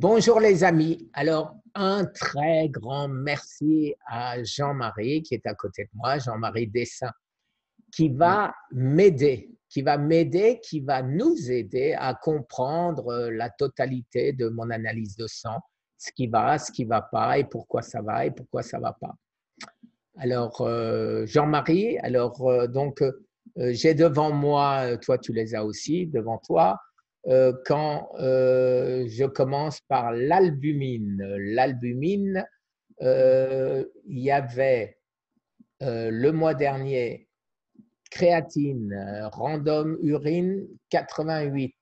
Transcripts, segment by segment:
Bonjour les amis. Alors, un très grand merci à Jean-Marie qui est à côté de moi, Jean-Marie Dessin, qui Oui, va m'aider, qui va nous aider à comprendre la totalité de mon analyse de sang, ce qui va pas et pourquoi ça va et pourquoi ça va pas. Alors, Jean-Marie, j'ai devant moi, toi tu les as aussi devant toi, quand je commence par l'albumine. L'albumine, il y avait le mois dernier créatine, random urine 88.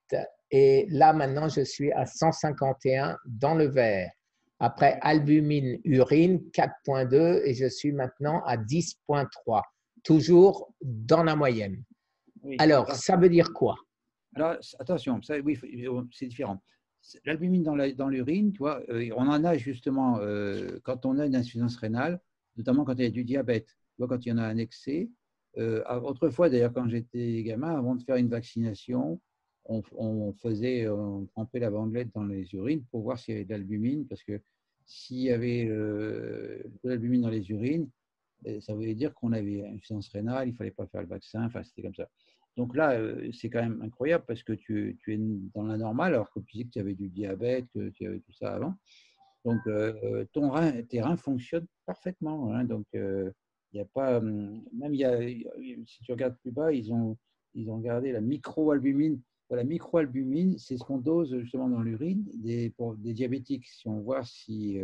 Et là, maintenant, je suis à 151 dans le verre. Après albumine urine 4,2 et je suis maintenant à 10,3, toujours dans la moyenne. oui. Alors, ça veut dire quoi? Alors, attention, ça, oui, c'est différent. L'albumine dans l'urine, tu vois, on en a justement quand on a une insuffisance rénale, notamment quand il y a du diabète. Tu vois, quand il y en a un excès. Autrefois, d'ailleurs, quand j'étais gamin, avant de faire une vaccination, on trempait la bandelette dans les urines pour voir s'il y avait de l'albumine, parce que s'il y avait de l'albumine dans les urines, ça voulait dire qu'on avait une insuffisance rénale, il ne fallait pas faire le vaccin, enfin, c'était comme ça. Donc là, c'est quand même incroyable parce que tu es dans la normale, alors que tu disais que tu avais du diabète, que tu avais tout ça avant. Donc, tes reins fonctionnent parfaitement, hein. Donc, il n'y a pas. Même, si tu regardes plus bas, ils ont gardé la microalbumine. La microalbumine, c'est ce qu'on dose justement dans l'urine pour des diabétiques. Si on voit si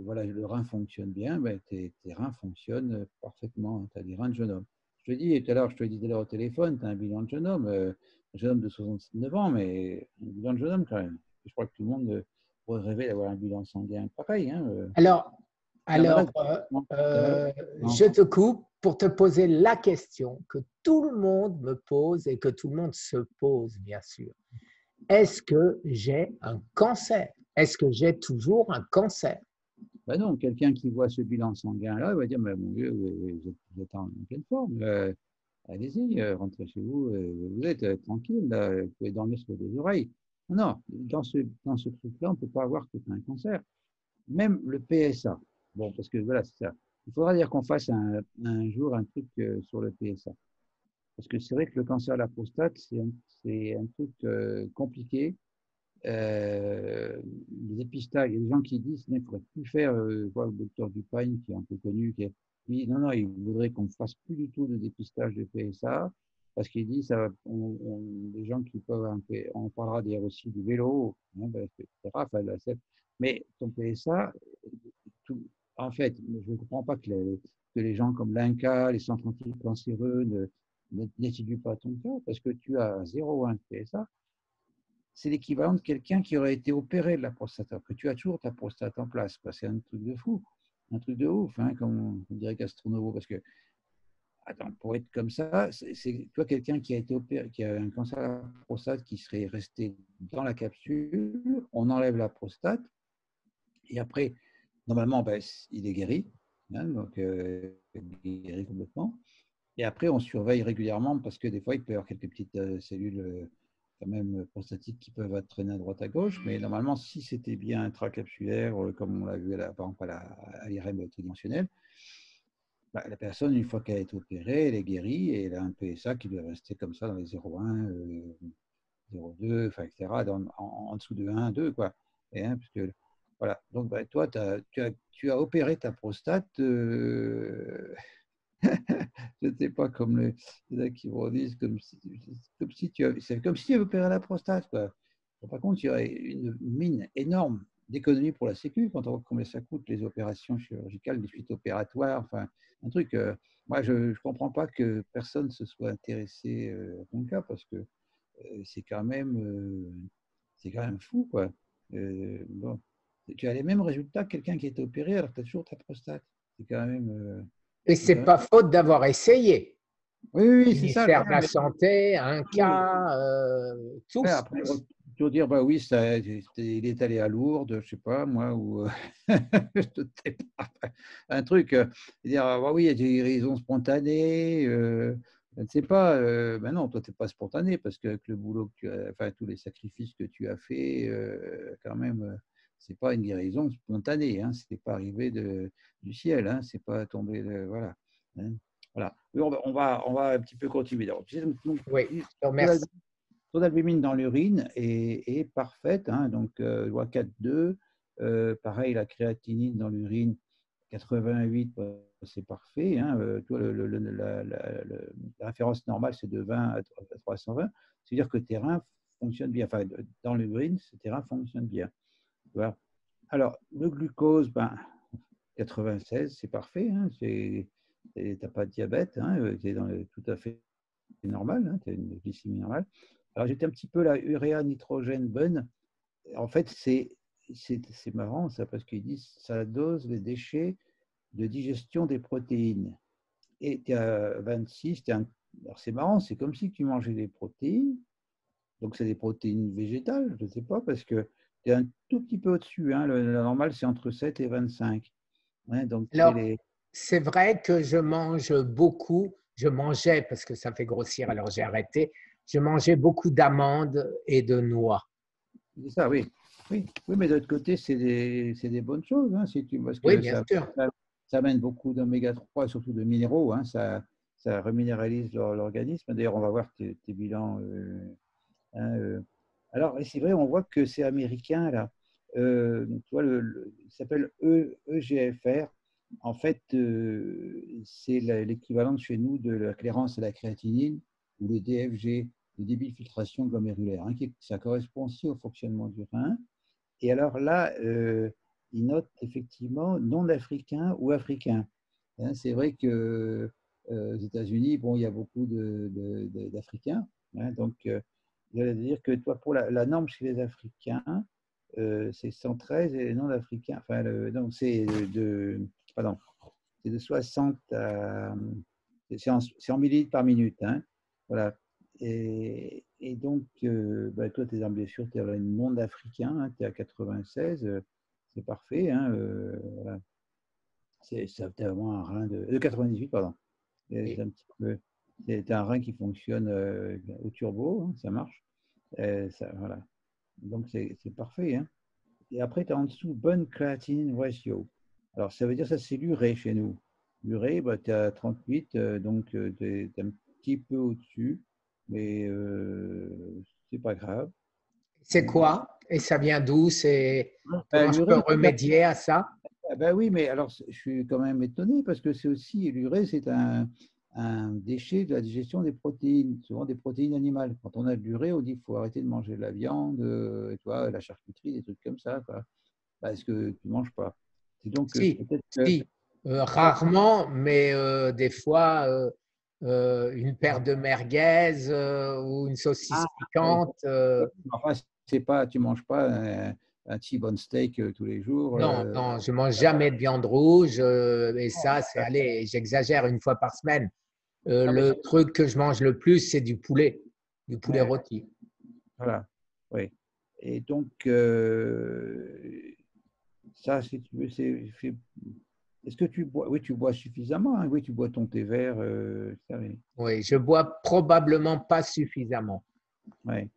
voilà, le rein fonctionne bien, ben, tes reins fonctionnent parfaitement. Tu as des reins de jeune homme. Je te dis tout à l'heure, je te disais au téléphone, tu as un bilan de jeune homme, un jeune homme de 69 ans, mais un bilan de jeune homme quand même. Je crois que tout le monde pourrait rêver d'avoir un bilan sanguin pareil. Hein. Alors, Tu es un malade. alors T'es malade. Non. je te coupe pour te poser la question que tout le monde me pose et que tout le monde se pose, bien sûr. Est-ce que j'ai un cancer? Est-ce que j'ai toujours un cancer? Ben non, quelqu'un qui voit ce bilan sanguin-là, il va dire, mais mon Dieu, vous êtes en pleine forme. Allez-y, rentrez chez vous, vous êtes tranquille, là, vous pouvez dormir sur les oreilles. Non, dans ce truc-là, on ne peut pas avoir que un cancer. Même le PSA. Bon, parce que voilà, c'est ça. Il faudra dire qu'on fasse un jour un truc sur le PSA. Parce que c'est vrai que le cancer de la prostate, c'est un truc compliqué. Le dépistage, il y a des gens qui disent qu'il ne faudrait plus faire, je vois le docteur Dupagne qui est un peu connu, qui dit non, non, il voudrait qu'on ne fasse plus du tout de dépistage de PSA, parce qu'il dit ça, les gens qui peuvent un peu, on parlera d'ailleurs aussi du vélo, hein, etc. Enfin, mais ton PSA, tout, en fait, je ne comprends pas que les gens comme l'INCA, les centres anticancéreux n'étudient pas ton cas, parce que tu as 0,1 de PSA, c'est l'équivalent de quelqu'un qui aurait été opéré de la prostate, alors que tu as toujours ta prostate en place. C'est un truc de fou, un truc de ouf, hein, comme on dirait Castronovo. Parce que, attends, pour être comme ça, c'est toi quelqu'un qui a été opéré, qui a un cancer de la prostate qui serait resté dans la capsule, on enlève la prostate, et après, normalement, ben, il est guéri, hein, donc il est guéri complètement. Et après, on surveille régulièrement parce que des fois, il peut y avoir quelques petites cellules quand même prostatiques qui peuvent être traînées à droite à gauche. Mais normalement, si c'était bien intracapsulaire, comme on l'a vu par exemple à l'IRM tridimensionnelle, bah, la personne, une fois qu'elle est opérée, elle est guérie et elle a un PSA qui doit rester comme ça dans les 0,1, 0,2, enfin, etc., en dessous de 1, 2, quoi. Et, hein, parce que, voilà. Donc, bah, toi, tu as opéré ta prostate. Je ne sais pas, comme les qui me disent, c'est comme si tu avais opéré la prostate, quoi. Par contre, il y aurait une mine énorme d'économie pour la Sécu quand on voit combien ça coûte les opérations chirurgicales, les suites opératoires, enfin, un truc. Moi, je ne comprends pas que personne se soit intéressé à ton cas parce que c'est quand même fou, quoi. Bon, tu as les mêmes résultats que quelqu'un qui a été opéré alors que tu as toujours ta prostate. C'est quand même. Et C'est c'est quand même... pas faute d'avoir essayé. Oui, oui, c'est ça. Ministère de la Santé, un Oui. cas, Ouais, tous. après, tu vas dire, bah oui, il est allé à Lourdes, je sais pas, moi, ou je ne sais pas, un truc, dire, ah bah oui, il y a des guérisons spontanées, Je ne sais pas, ben non, toi, tu n'es pas spontané parce qu'avec le boulot que tu as, enfin, tous les sacrifices que tu as fait, quand même, c'est pas une guérison spontanée, hein, c'est pas arrivé du ciel, hein, c'est pas tombé, voilà. Hein, voilà. Mais on va un petit peu continuer. Donc, donc, Oui, je te ton remercie. ton albumine dans l'urine est parfaite, hein, donc loi 4,2, pareil, la créatinine dans l'urine 88, c'est parfait. Hein, toi, la référence normale, c'est de 20 à 320. C'est-à-dire que tes reins fonctionnent bien. Enfin, dans l'urine, tes reins fonctionnent bien. Tu vois. Alors, le glucose, ben, 96, c'est parfait. Hein, tu n'as pas de diabète. Hein, tu es tout à fait normal. Hein, tu as une glycémie normale. Alors, j'étais un petit peu la uréa nitrogène bonne. En fait, c'est marrant ça, parce qu'ils disent ça dose les déchets de digestion des protéines. Et tu es à 26, alors c'est marrant, c'est comme si tu mangeais des protéines, donc c'est des protéines végétales, je ne sais pas, parce que tu es un tout petit peu au-dessus, hein. La normale c'est entre 7 et 25. Hein, donc c'est Alors, les... c'est vrai que je mange beaucoup, je mangeais parce que ça fait grossir, alors j'ai arrêté, je mangeais beaucoup d'amandes et de noix. C'est ça, oui. Oui, oui, mais de l'autre côté, c'est des bonnes choses, hein, parce Oui, que bien sûr. ça amène beaucoup d'oméga 3 et surtout de minéraux, hein, ça reminéralise l'organisme. D'ailleurs, on va voir tes bilans. Hein, alors, et c'est vrai, on voit que c'est américain, là. Tu vois, il s'appelle EGFR. En fait, c'est l'équivalent chez nous de la clairance à la créatinine ou le DFG, le débit de filtration glomérulaire, hein, ça correspond aussi au fonctionnement du rein. Et alors là, il note effectivement non africain ou africain. Hein, c'est vrai que aux États-Unis, bon, il y a beaucoup d'Africains. Hein, donc, je vais dire que toi, pour la norme chez les Africains, c'est 113 et les non-africains, enfin, non, pardon, c'est de 60 à. C'est en millilitres par minute. Hein, voilà. Et donc, bah, toi, tes armes blessures, tu es un monde africain, hein, tu es à 96, c'est parfait. Hein, voilà. C'est vraiment un rein de 98, pardon. C'est Oui. un petit peu, c'est un rein qui fonctionne au turbo, hein, ça marche. Voilà. Donc, c'est parfait. Hein. Et après, tu as en dessous bonne creatinine ratio. Alors, ça veut dire ça, c'est l'urée chez nous. L'urée, bah, tu es à 38, donc tu es, un petit peu au-dessus, mais c'est pas grave. C'est quoi? Et ça vient d'où? Comment je peux L'urée, remédier à ça? ben oui, mais alors je suis quand même étonné parce que c'est aussi, l'urée, c'est un déchet de la digestion des protéines, souvent des protéines animales. Quand on a de l'urée, on dit qu'il faut arrêter de manger de la viande, tu vois, la charcuterie, des trucs comme ça, quoi. Parce que tu ne manges pas. C'est donc Si, peut-être que. si. Ouais, Rarement, mais des fois, une paire de merguez ou une saucisse ah, oui. piquante. Enfin, c'est pas, tu ne manges pas un T-bone steak tous les jours. Non, non, je mange jamais de viande rouge. Et Non, ça, c'est, allez, j'exagère, une fois par semaine. non, mais Le truc que je mange le plus, c'est du poulet ouais, rôti. voilà. Oui. Et donc, ça, si tu veux, est-ce que tu bois? Oui, tu bois suffisamment. Hein, oui, tu bois ton thé vert. Ça, oui. Oui, je bois probablement pas suffisamment. Ouais.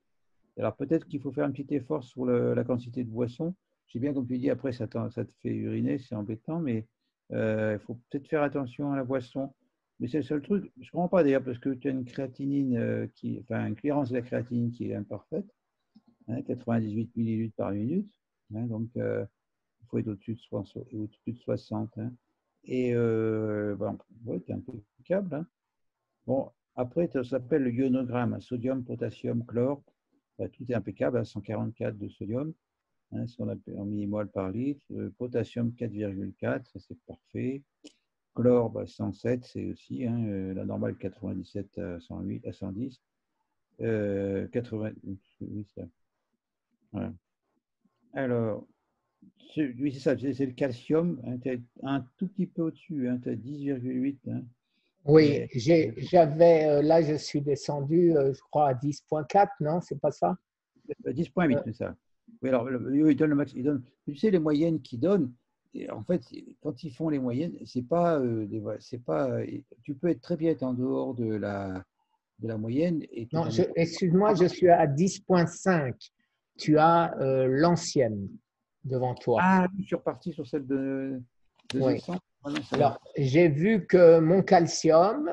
Alors peut-être qu'il faut faire un petit effort sur la quantité de boisson. Je sais bien, comme tu dis, après, ça te fait uriner, c'est embêtant, mais il faut peut-être faire attention à la boisson. Mais c'est le seul truc, je ne comprends pas d'ailleurs, parce que tu as une créatinine enfin, une clearance de la créatinine qui est imparfaite, hein, 98 millilitres par minute. Hein, donc, il faut être au-dessus de 60. Hein. Et bon, ouais, tu es un peu câble. Hein. Bon, après, ça s'appelle le ionogramme, hein, sodium, potassium, chlore. Bah, tout est impeccable, à 144 de sodium, hein, si on a en millimol par litre. Potassium 4,4, ça c'est parfait. Chlore, bah, 107, c'est aussi, hein, la normale 97 à 108, à 110. 80, oui, ça. Voilà. Alors, oui, c'est ça, c'est le calcium, hein, tu es un tout petit peu au-dessus, hein, tu as 10,8. Hein, Oui, et, là, je suis descendu, je crois, à 10,4, non, c'est pas ça? 10,8, Euh, c'est ça. Oui, alors, il donne le max. Tu sais, les moyennes qu'ils donnent, et en fait, quand ils font les moyennes, c'est pas, tu peux être très bien être en dehors de de la moyenne. Et Non, excuse-moi, je suis à 10,5. Tu as l'ancienne devant toi. Ah, je suis reparti sur celle de Oui. 200. Ah non, ça va. Alors, j'ai vu que mon calcium,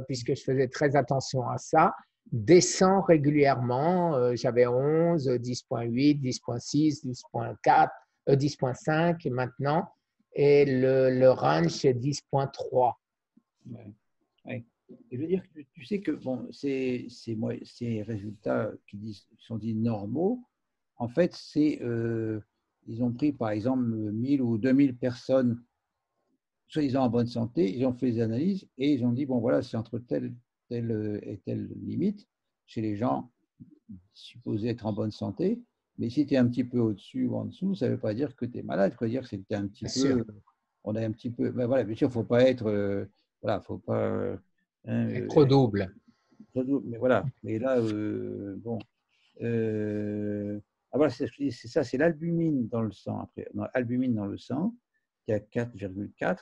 puisque je faisais très attention à ça, descend régulièrement. J'avais 11, 10,8, 10,6, 10,4, 10,5 maintenant. Et le range, c'est 10,3. Ouais. Ouais. Et je veux dire que tu sais que bon, ces résultats qui sont dits normaux, en fait, ils ont pris par exemple 1000 ou 2000 personnes, soi-disant en bonne santé, ils ont fait des analyses et ils ont dit, bon voilà, c'est entre telle et telle limite chez les gens supposés être en bonne santé. Mais si tu es un petit peu au-dessus ou en dessous, ça ne veut pas dire que tu es malade, ça veut dire que c'était un petit Bien sûr. peu, on a un petit peu, ben voilà, bien sûr, il ne faut pas être, voilà, faut pas hein, Trop double. mais voilà, mais là, bon, ah voilà, c'est ça, c'est l'albumine dans le sang. Après, l'albumine dans le sang, qui a 4,4.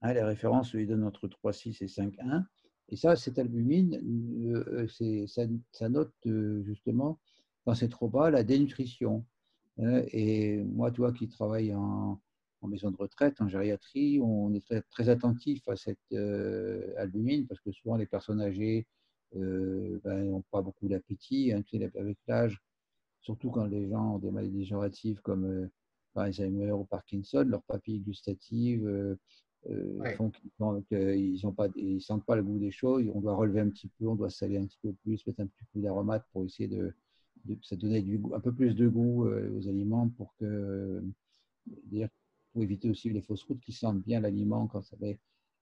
Hein, les références lui donnent entre 3,6 et 5,1. Et ça, cette albumine, ça note justement, quand c'est trop bas, la dénutrition. Et moi, toi qui travaille en maison de retraite, en gériatrie, on est très, très attentif à cette albumine parce que souvent les personnes âgées n'ont pas beaucoup d'appétit hein, avec l'âge, surtout quand les gens ont des maladies dégénératives comme Alzheimer ou Parkinson, leurs papilles gustatives Ouais. font qu'ils ne sentent pas le goût des choses. On doit relever un petit peu, on doit saler un petit peu plus, mettre un petit peu d'aromates pour essayer ça donner un peu plus de goût aux aliments pour éviter aussi les fausses routes qui sentent bien l'aliment quand ça va.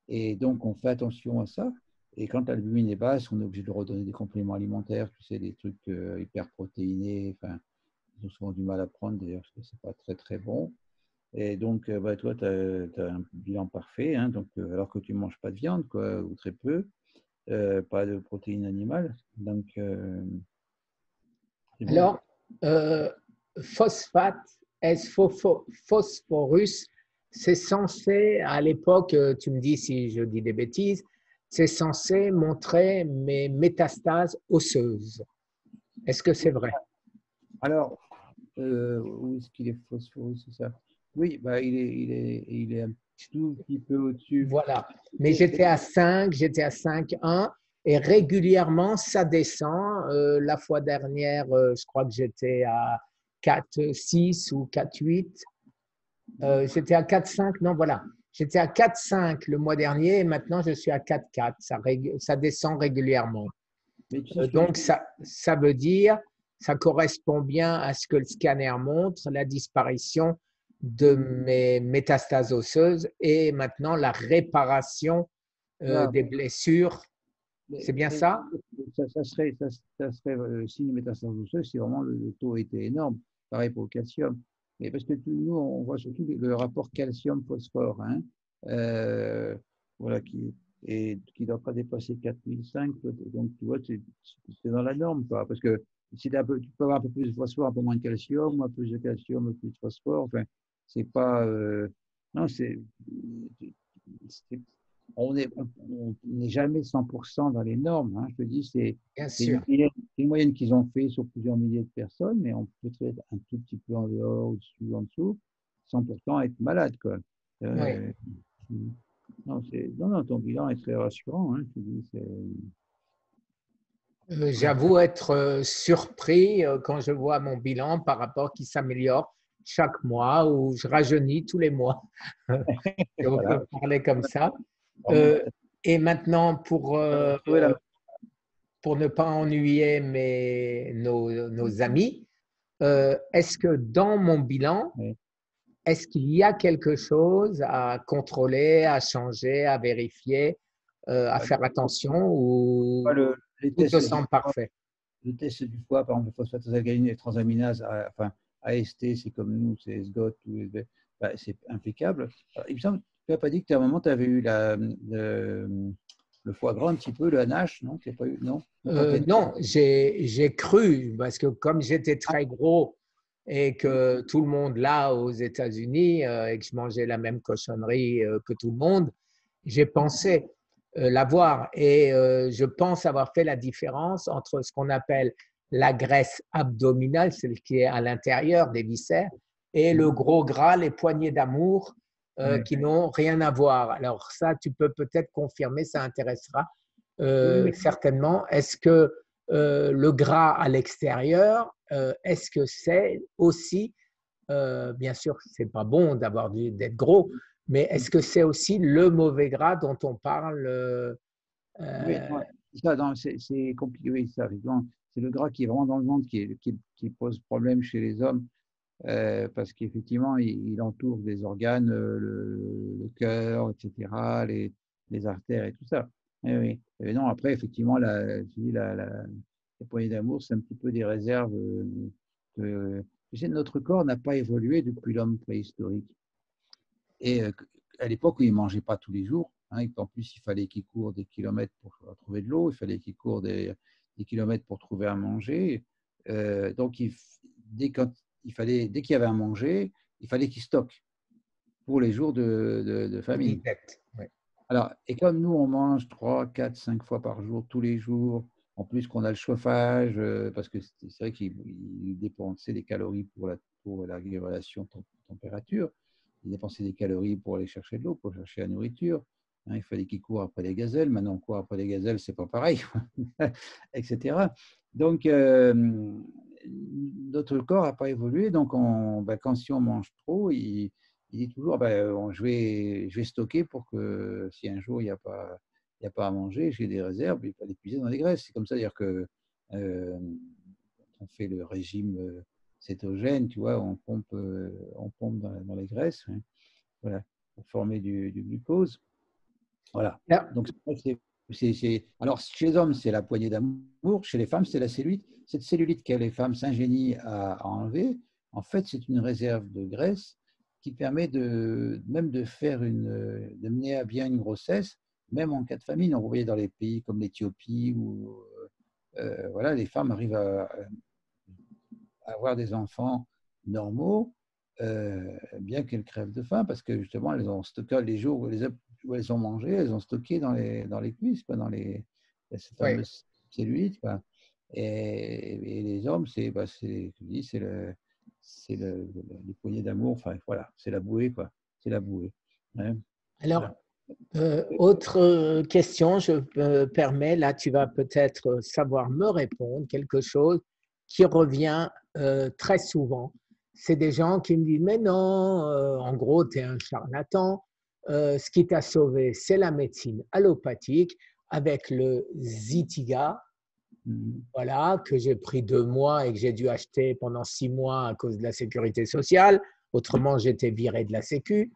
Et donc, on fait attention à ça. Et quand l'albumine est basse, on est obligé de redonner des compléments alimentaires, tu sais, des trucs hyper protéinés. Enfin, ils ont souvent du mal à prendre, d'ailleurs, parce que c'est pas très, très bon. Et donc, bah, toi, tu as un bilan parfait, hein, donc, alors que tu ne manges pas de viande, quoi, ou très peu, pas de protéines animales. Donc, c'est bon. Alors, euh, phosphate, phosphorus, c'est censé, à l'époque, tu me dis si je dis des bêtises, c'est censé montrer mes métastases osseuses. Est-ce que c'est vrai? Alors, où est-ce qu'il est phosphorus, c'est ça? Oui, bah, il est un tout petit peu au-dessus. Voilà. Mais j'étais à 5, j'étais à 5,1 et régulièrement, ça descend. La fois dernière, je crois que j'étais à 4,6 ou 4,8. J'étais à 4,5, non, voilà. J'étais à 4,5 le mois dernier et maintenant je suis à 4,4. Ça descend régulièrement. Mais tu sais ce que je Donc, ça veut dire, ça correspond bien à ce que le scanner montre, la disparition de mes métastases osseuses et maintenant la réparation voilà. des blessures. C'est bien Mais ça? ça serait si les métastases osseuses, si vraiment le taux était énorme. Pareil pour le calcium. Mais parce que nous, on voit surtout le rapport calcium-phosphore, hein, euh, voilà, qui ne doit pas dépasser 4005. Donc, tu vois, c'est dans la norme, quoi. Parce que si tu peux avoir un peu plus de phosphore, un peu moins de calcium, un peu plus de calcium, un peu plus de phosphore. Enfin, c'est pas. Non, c'est- on n'est jamais 100% dans les normes. Hein. Je te dis, Bien c'est une sûr. moyenne, qu'ils ont fait sur plusieurs milliers de personnes, mais on peut être un tout petit peu en dehors, au-dessus, en dessous, sans pourtant être malade, quoi. Oui. Euh, non, non, ton bilan est très rassurant. Hein. Je te dis, J'avoue être surpris quand je vois mon bilan par rapport qui s'améliore chaque mois ou je rajeunis tous les mois. Si on peut voilà. parler comme ça. Vraiment, Euh, et maintenant, trouver la. pour ne pas ennuyer nos amis, est-ce que dans mon bilan, Ouais. est-ce qu'il y a quelque chose à contrôler, à changer, à vérifier, à Bah, faire attention ou les tout te tests du semble foie, parfait? par exemple, le phosphatidylcholine et les transaminases, enfin, AST, c'est comme nous, c'est SGOT, bah, c'est impeccable. Alors, il me semble, tu n'as pas dit que à un moment, tu avais eu le foie gras un petit peu, le NH, non? Tu pas eu, non? Ou quand Non, j'ai cru, parce que comme j'étais très gros et que tout le monde là aux États-Unis et que je mangeais la même cochonnerie que tout le monde, j'ai pensé. l'avoir. Et je pense avoir fait la différence entre ce qu'on appelle la graisse abdominale, celle qui est à l'intérieur des viscères, et le gros gras, les poignées d'amour, Ouais. qui n'ont rien à voir. Alors ça, tu peux peut-être confirmer, ça intéressera Oui, oui. certainement. Est-ce que le gras à l'extérieur, est-ce que c'est aussi, bien sûr, c'est pas bon d'être gros, mais est-ce que c'est aussi le mauvais gras dont on parle Oui, non, ça, c'est compliqué, oui, ça, effectivement. C'est le gras qui est vraiment dans le ventre qui pose problème chez les hommes, parce qu'effectivement, il entoure des organes, le cœur, etc., les artères et tout ça. Oui, oui. Et non, après, effectivement, tu dis, les poignées d'amour, c'est un petit peu des réserves. Que, tu sais, notre corps n'a pas évolué depuis l'homme préhistorique. Et à l'époque où il ne mangeait pas tous les jours, hein, et qu'en plus il fallait qu'il court des kilomètres pour trouver de l'eau, il fallait qu'il court des kilomètres pour trouver à manger. Donc dès qu'il y avait à manger, il fallait qu'il stocke pour les jours de de famine. disette? Ouais. Alors, et comme nous, on mange 3, 4, 5 fois par jour, tous les jours, en plus qu'on a le chauffage, parce que c'est vrai qu'il dépensait des calories pour la régulation température, il dépensait des calories pour aller chercher de l'eau, pour chercher la nourriture. Hein, il fallait qu'il court après les gazelles. Maintenant, on court après les gazelles, c'est pas pareil, etc. Donc, notre corps n'a pas évolué. Donc, si on mange trop, il dit toujours je vais stocker pour que si un jour il n'y a pas à manger, j'ai des réserves, il faut l'épuiser dans les graisses. C'est comme ça, dire que on fait le régime cétogène, tu vois, on pompe dans les graisses, hein, voilà, pour former du glucose. Voilà. Là, Donc, alors, chez les hommes, c'est la poignée d'amour. Chez les femmes, c'est la cellulite. Cette cellulite que les femmes s'ingénient à enlever, en fait, c'est une réserve de graisse qui permet même de mener à bien une grossesse, même en cas de famine. On voyait dans les pays comme l'Éthiopie où voilà, les femmes arrivent à avoir des enfants normaux, bien qu'elles crèvent de faim, parce que justement, elles ont stocké les jours où elles ont mangé, elles ont stocké dans les cuisses, quoi, cette ouais. fameuse cellulite. Quoi. Et les hommes, les poignées d'amour, enfin voilà, c'est la bouée, quoi. C'est la bouée. Ouais. Alors, Voilà. autre question, je me permets, là tu vas peut-être savoir me répondre, quelque chose qui revient très souvent. C'est des gens qui me disent, mais non, en gros, tu es un charlatan. Ce qui t'a sauvé, c'est la médecine allopathique avec le Zytiga, Mhm. voilà, que j'ai pris 2 mois et que j'ai dû acheter pendant 6 mois à cause de la sécurité sociale. Autrement, j'étais viré de la Sécu.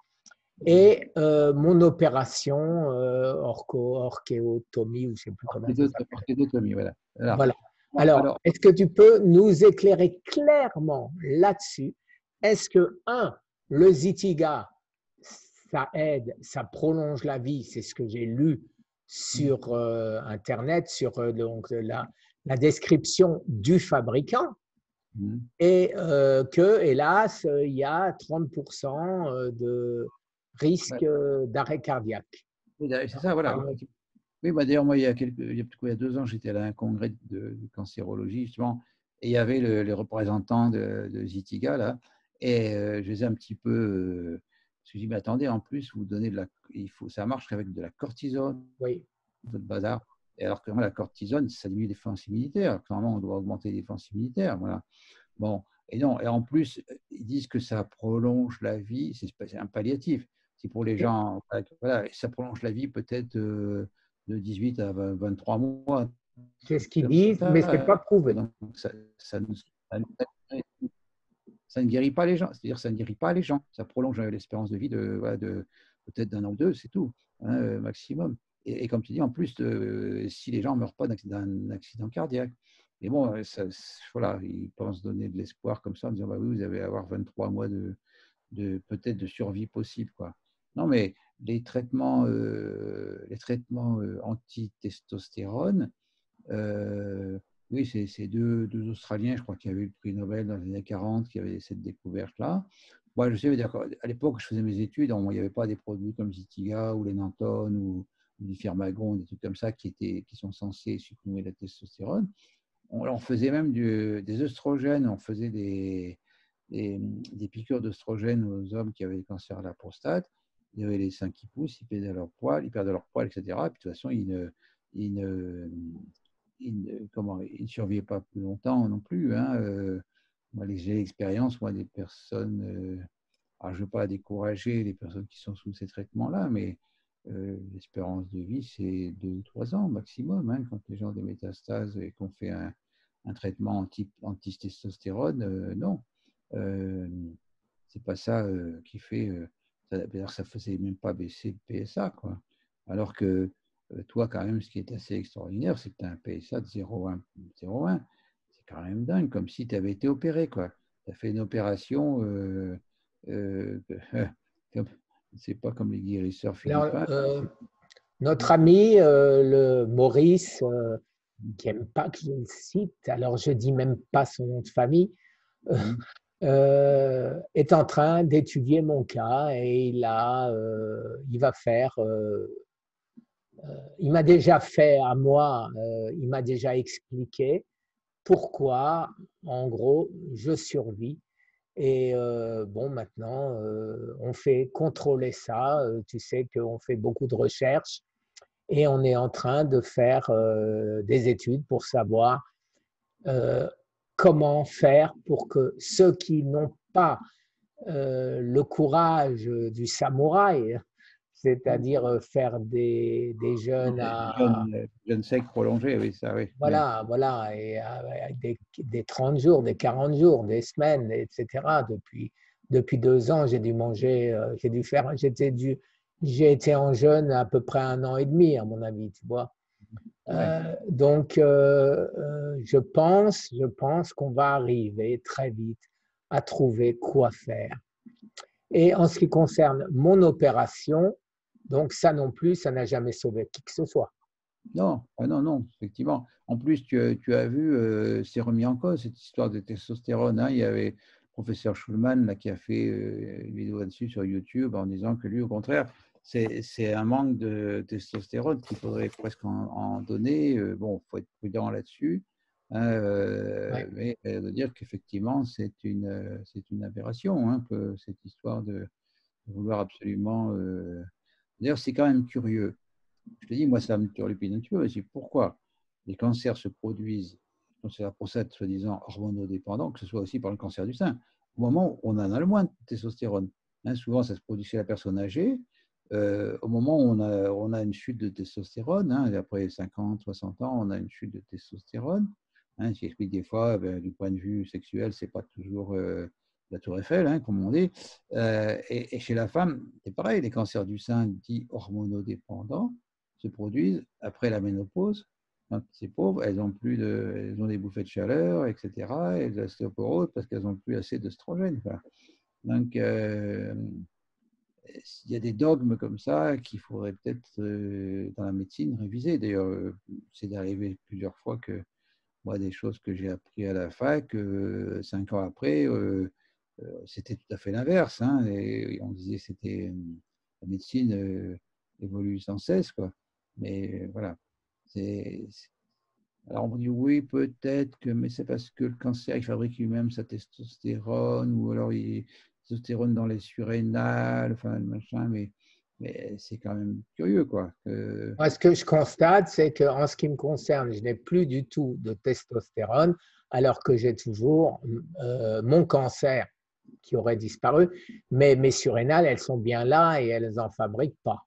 Et mon opération orchéotomie, ou je ne sais plus comment ça s'appelle. Orchidoctomie, voilà. Voilà. Voilà. Bon, Alors, alors, est-ce que tu peux nous éclairer clairement là-dessus? Est-ce que, un, le Zytiga, ça aide, ça prolonge la vie, c'est ce que j'ai lu sur Internet, sur donc, la description du fabricant, mhm. et que, hélas, il y a 30% de risque Ouais. d'arrêt cardiaque. Oui, c'est ça, voilà. Parle-moi. Oui, bah, d'ailleurs, moi, il y a 2 ans, j'étais allé à un congrès de cancérologie, justement, et il y avait les représentants de Zytiga, là, et je les ai un petit peu. Je me suis dit, mais attendez, en plus, vous donnez ça marche avec de la cortisone, Oui, votre bazar. Et alors que moi, la cortisone, ça diminue les défenses immunitaires. Clairement, on doit augmenter les défenses immunitaires. Voilà. Bon, et non, et en plus, ils disent que ça prolonge la vie, c'est un palliatif. C'est pour les gens, voilà, ça prolonge la vie peut-être de 18 à 23 mois. c'est ce qu'ils Comme disent, mais ce n'est pas ça. prouvé. Donc, ça ne guérit pas les gens. C'est-à-dire, ça ne guérit pas les gens. Ça prolonge l'espérance de vie voilà, de peut-être d'1 an ou 2, c'est tout, hein, maximum. Et comme tu dis, en plus, si les gens ne meurent pas d'un accident cardiaque. Mais bon, voilà, ils pensent donner de l'espoir comme ça en disant bah oui, vous allez avoir 23 mois peut-être de survie possible. Quoi. Non, mais les traitements anti-testostérone, oui, c'est deux Australiens, je crois, qui avaient eu le prix Nobel dans les années 40, qui avaient cette découverte-là. Moi, je sais, à l'époque, je faisais mes études, il n'y avait pas des produits comme Zytiga ou les Nantone ou du firmagon, des trucs comme ça qui sont censés supprimer la testostérone. On faisait même des œstrogènes, on faisait des piqûres d'œstrogènes aux hommes qui avaient le cancer de la prostate. Ils avaient les seins qui poussent, ils perdaient leur poil, etc. Et puis, de toute façon, ils ne survivaient pas plus longtemps non plus. Hein. Moi, j'ai l'expérience, moi, des personnes, alors je ne veux pas décourager les personnes qui sont sous ces traitements-là, mais l'espérance de vie, c'est 2 ou 3 ans maximum. Hein, quand les gens ont des métastases et qu'on fait un traitement anti-testostérone, non. C'est pas ça qui fait. Ça faisait même pas baisser le PSA, quoi. Alors que toi, quand même, ce qui est assez extraordinaire, c'est que tu as un PSA de 0,1. C'est quand même dingue, comme si tu avais été opéré, quoi. Tu as fait une opération. C'est pas comme les guérisseurs Alors, philippins. notre ami, le Maurice, qui n'aime pas que je le cite, alors je ne dis même pas son nom de famille, est en train d'étudier mon cas et il va faire, il m'a déjà fait à moi, il m'a déjà expliqué pourquoi, en gros, je survis. Et bon, maintenant, on fait contrôler ça. Tu sais qu'on fait beaucoup de recherches et on est en train de faire des études pour savoir euh, comment faire pour que ceux qui n'ont pas le courage du samouraï, c'est-à-dire faire des jeûnes à Jeune sec prolongé, oui, ça, oui. voilà, et avec des 30 jours, des 40 jours, des semaines, etc. Depuis 2 ans, j'ai dû manger, j'ai été en jeûne à peu près 1 an et demi, à mon avis, tu vois. Ouais. Donc, je pense qu'on va arriver très vite à trouver quoi faire. Et en ce qui concerne mon opération, donc ça non plus, ça n'a jamais sauvé qui que ce soit. Non, non, effectivement. En plus, tu as vu, c'est remis en cause cette histoire de testostérone. Hein. Il y avait le professeur Schulman là, qui a fait une vidéo là-dessus sur YouTube en disant que lui, au contraire, c'est un manque de testostérone qu'il faudrait presque en donner. Bon, il faut être prudent là-dessus. Hein, Ouais. mais de dire qu'effectivement, c'est une aberration, hein, que cette histoire de vouloir absolument. D'ailleurs, c'est quand même curieux. Je te dis, moi, ça me turlupine un petit peu. C'est pourquoi les cancers se produisent, le cancer de la prostate, soi-disant hormonodépendant, que ce soit aussi par le cancer du sein, au moment où on en a le moins de testostérone. Hein, souvent, ça se produit chez la personne âgée. Au moment où on a une chute de testostérone, hein, après 50, 60 ans, on a une chute de testostérone. Hein, ce qui explique des fois, du point de vue sexuel, c'est pas toujours la tour Eiffel, hein, comme on dit. Et chez la femme, c'est pareil, les cancers du sein dits hormonodépendants se produisent après la ménopause. Quand ces pauvres, elles ont des bouffées de chaleur, etc. Elles ont l'ostéoporose parce qu'elles n'ont plus assez d'œstrogène. Donc, il y a des dogmes comme ça qu'il faudrait peut-être, dans la médecine, réviser. D'ailleurs, c'est arrivé plusieurs fois que moi, des choses que j'ai appris à la fac, 5 ans après, c'était tout à fait l'inverse. Hein, et on disait que la médecine évolue sans cesse, quoi. Mais voilà. Alors on dit oui, peut-être que, mais c'est parce que le cancer, il fabrique lui-même sa testostérone, ou alors il testostérone dans les surrénales, enfin le machin, mais c'est quand même curieux, quoi. Moi, ce que je constate, c'est qu'en ce qui me concerne, je n'ai plus du tout de testostérone, alors que j'ai toujours mon cancer qui aurait disparu, mais mes surrénales, elles sont bien là et elles n'en fabriquent pas,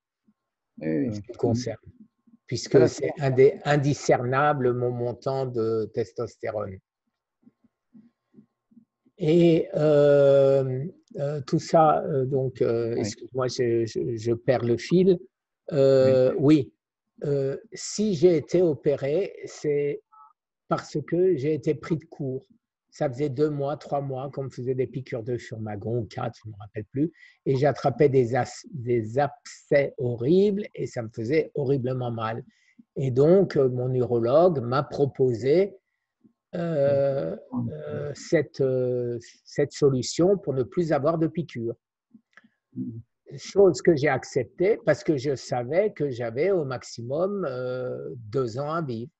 en ce Oui, qui me concerne, puisque voilà, c'est indiscernable mon montant de testostérone. Et tout ça, donc, oui, excuse-moi, je perds le fil. oui. Oui, si j'ai été opéré, c'est parce que j'ai été pris de court. Ça faisait 2 mois, 3 mois qu'on me faisait des piqûres de Furmagon, ou 4, je ne me rappelle plus, et j'attrapais des abcès horribles et ça me faisait horriblement mal. Et donc, mon urologue m'a proposé euh, cette solution pour ne plus avoir de piqûres. chose que j'ai acceptée parce que je savais que j'avais au maximum 2 ans à vivre.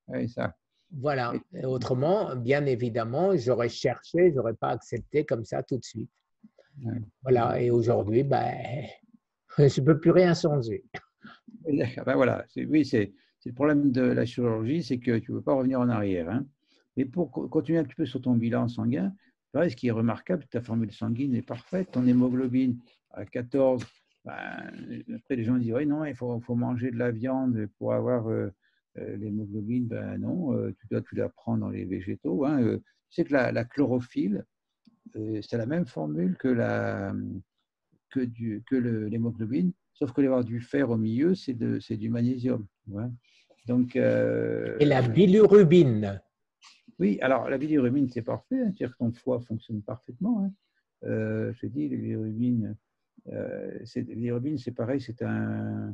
Oui, ça. Voilà. Et- Et autrement, bien évidemment, j'aurais cherché, j'aurais pas accepté comme ça tout de suite. ouais. Voilà. Et aujourd'hui, ben, je peux plus rien changer. Oui, d'accord. Ben voilà, oui, c'est le problème de la chirurgie, c'est que tu ne peux pas revenir en arrière, hein. Mais pour continuer un petit peu sur ton bilan sanguin, pareil, ce qui est remarquable, ta formule sanguine est parfaite, ton hémoglobine à 14, ben, après les gens disent, oui, non, il faut manger de la viande pour avoir l'hémoglobine. Ben non, tu dois prendre dans les végétaux, hein. Tu sais que la chlorophylle, c'est la même formule que l'hémoglobine, sauf que avoir du fer au milieu, c'est du magnésium. Ouais. Donc, Et la bilirubine. oui, alors la bilirubine, c'est parfait, hein, c'est-à-dire que ton foie fonctionne parfaitement, hein. Je te dis, la bilirubine, c'est pareil, elle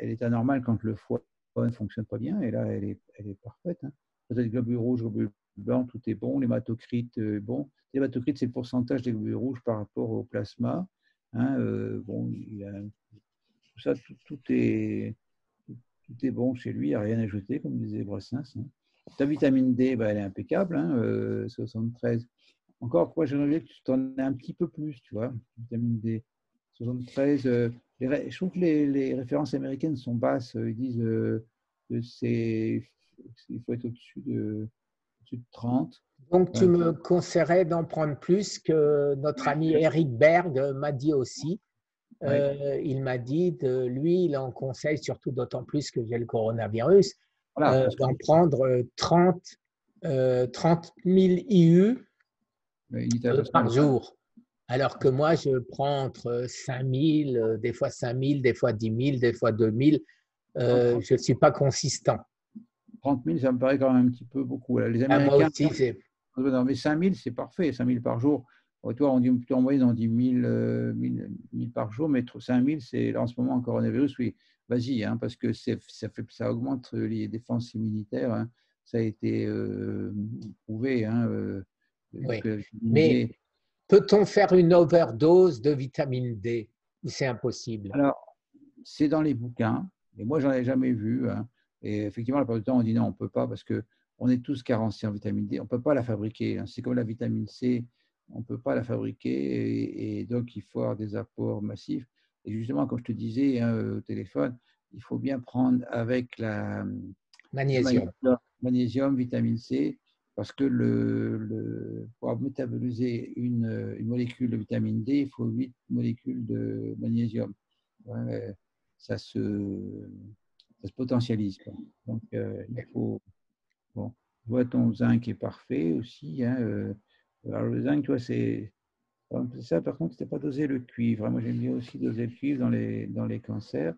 est anormale quand le foie ne fonctionne pas bien, et là, elle est parfaite, hein. Vous avez des globules rouges, globules blancs, tout est bon. L'hématocrite, bon. L'hématocrite, c'est le pourcentage des globules rouges par rapport au plasma, hein. Bon, tout ça, tout est bon chez lui, il n'y a rien à jeter, comme disait Brassens, hein. Ta vitamine D, bah, elle est impeccable, hein, 73. Encore, quoi, j'aimerais que tu en aies un petit peu plus, tu vois, vitamine D. 73. Je trouve que les références américaines sont basses. Ils disent que il faut être au-dessus de 30. Donc, tu Ouais. me conseillerais d'en prendre plus que notre ami Eric Berg m'a dit aussi. Ouais. Il m'a dit, lui, il en conseille, surtout d'autant plus que j'ai le coronavirus, Voilà, parce que d'en prendre 30 000 IU unité à la par semaine. jour. Alors que moi, je prends entre 5 000, des fois 5 000, des fois 10 000, des fois 2 000. Non, 30, Je ne suis pas consistant. 30 000, ça me paraît quand même un petit peu beaucoup. Là. Les À moi Américains, aussi, c'est. non, mais 5 000, c'est parfait. 5 000 par jour. Toi, on dit plutôt en moyenne, on dit 1000 par jour, mais 5 000, c'est en ce moment en coronavirus, oui. Vas-y, hein, parce que ça augmente les défenses immunitaires, hein. Ça a été prouvé, hein, Oui. que la vitamine Mais D. peut-on faire une overdose de vitamine D? C'est impossible. Alors, c'est dans les bouquins, et moi, j'en ai jamais vu, hein. Et effectivement, la plupart du temps, on dit non, on ne peut pas parce que on est tous carencés en vitamine D. On ne peut pas la fabriquer, hein. C'est comme la vitamine C, on ne peut pas la fabriquer, et donc il faut avoir des apports massifs. Et justement, comme je te disais, hein, au téléphone, il faut bien prendre avec le Magnésium. magnésium, vitamine C, parce que pour métaboliser une molécule de vitamine D, il faut 8 molécules de magnésium. Ouais, ça se, ça se potentialise, quoi. Donc, il faut. Bon, tu vois, ton zinc est parfait aussi, hein. Alors, le zinc, toi, c'est. Ça, par contre, tu n'as pas dosé le cuivre, hein. Moi, j'aime bien aussi doser le cuivre dans les cancers.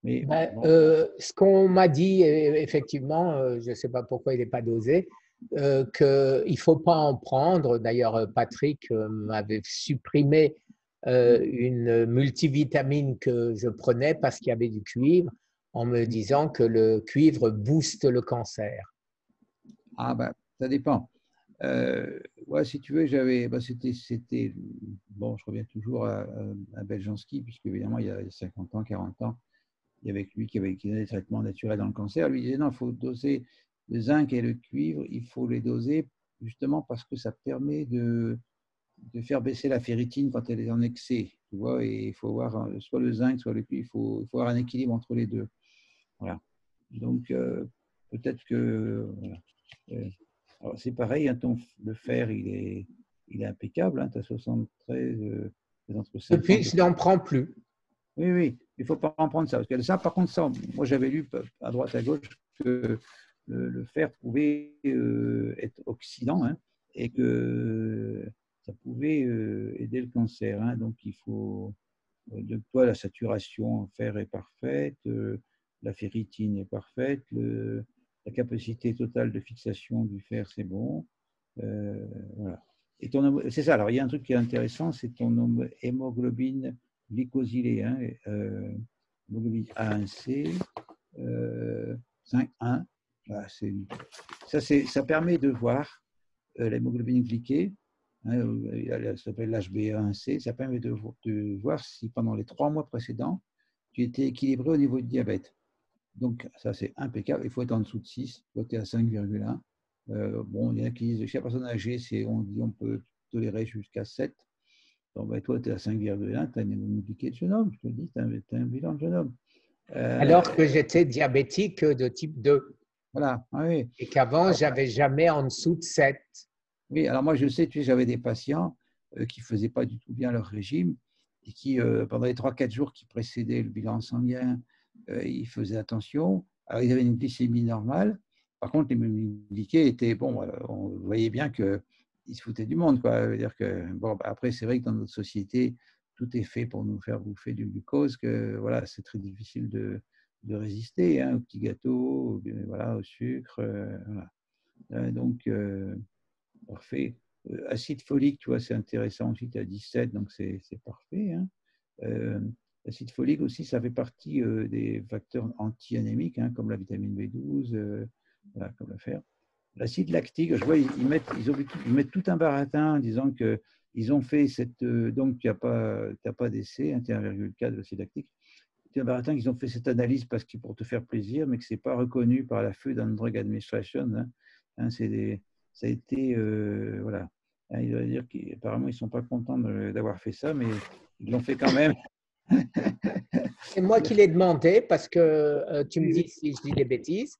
Mais Ben, bon, ce qu'on m'a dit, effectivement, je ne sais pas pourquoi il n'est pas dosé, qu'il ne faut pas en prendre. D'ailleurs, Patrick m'avait supprimé une multivitamine que je prenais parce qu'il y avait du cuivre, en me disant que le cuivre booste le cancer. ah, bah, ça dépend. Ouais, si tu veux, c'était, bon, je reviens toujours à Beljanski, puisque évidemment, il y a 50 ans, 40 ans, il y avait lui qui donnait des traitements naturels dans le cancer. Lui disait non, il faut doser le zinc et le cuivre, il faut les doser justement parce que ça permet de faire baisser la ferritine quand elle est en excès, tu vois, et il faut avoir soit le zinc, soit le cuivre, il faut avoir un équilibre entre les deux. Voilà. Donc, peut-être que, voilà. Alors, c'est pareil, hein, le fer, il est impeccable, hein, tu as 73, entre Depuis, 50 et. je n'en prends plus. Oui, oui, il ne faut pas en prendre ça. Parce que ça, par contre, ça, moi, j'avais lu à droite, à gauche que le fer pouvait être oxydant, hein, et que ça pouvait aider le cancer, hein. Donc, il faut. De toi, la saturation en fer est parfaite, la ferritine est parfaite, la capacité totale de fixation du fer, c'est bon. Voilà. Et c'est ça. Alors, il y a un truc qui est intéressant, c'est ton hémoglobine glycosylée, hein, hémoglobine A1C, 5,1. Voilà, ça permet de voir l'hémoglobine glyquée. Ça s'appelle l'HbA1c. Ça permet de voir si pendant les 3 mois précédents, tu étais équilibré au niveau du diabète. Donc, ça, c'est impeccable. Il faut être en dessous de 6, il faut être à 5,1. Bon, il y en a qui disent, chez la personne âgée, on dit on peut tolérer jusqu'à 7. Donc, ben, toi, tu es à 5,1, tu as une immunité de jeune homme, je te dis, tu as un bilan de jeune homme. Alors que j'étais diabétique de type 2 Voilà, oui. et qu'avant, je n'avais jamais en dessous de 7. Oui, alors moi, je sais, tu sais, j'avais des patients qui ne faisaient pas du tout bien leur régime et qui, pendant les 3-4 jours qui précédaient le bilan sanguin, ils faisaient attention. Alors, ils avaient une glycémie normale. Par contre, les médicaments étaient, bon, on voyait bien qu'ils se foutaient du monde, quoi. C'est-à-dire que, bon, après, c'est vrai que dans notre société, tout est fait pour nous faire bouffer du glucose, que voilà, c'est très difficile de résister hein, aux petits gâteaux, voilà, au sucre. Voilà. Donc, parfait. Acide folique, tu vois, c'est intéressant aussi, tu as 17, donc c'est parfait. Hein. L'acide folique aussi, ça fait partie des facteurs anti-anémiques, hein, comme la vitamine B12, voilà, comme le fer. L'acide lactique, je vois, ils mettent tout un baratin en disant qu'ils ont fait cette. Donc, tu n'as pas d'essai, hein, tu es 1,4 de l'acide lactique. Tu as un baratin qu'ils ont fait cette analyse parce que pour te faire plaisir, mais que ce n'est pas reconnu par la Food and Drug Administration. Hein. Hein, ça a été. Voilà. Hein, il doit dire qu'apparemment, ils ne sont pas contents d'avoir fait ça, mais ils l'ont fait quand même. C'est moi qui l'ai demandé parce que tu me Oui, dis si je dis des bêtises.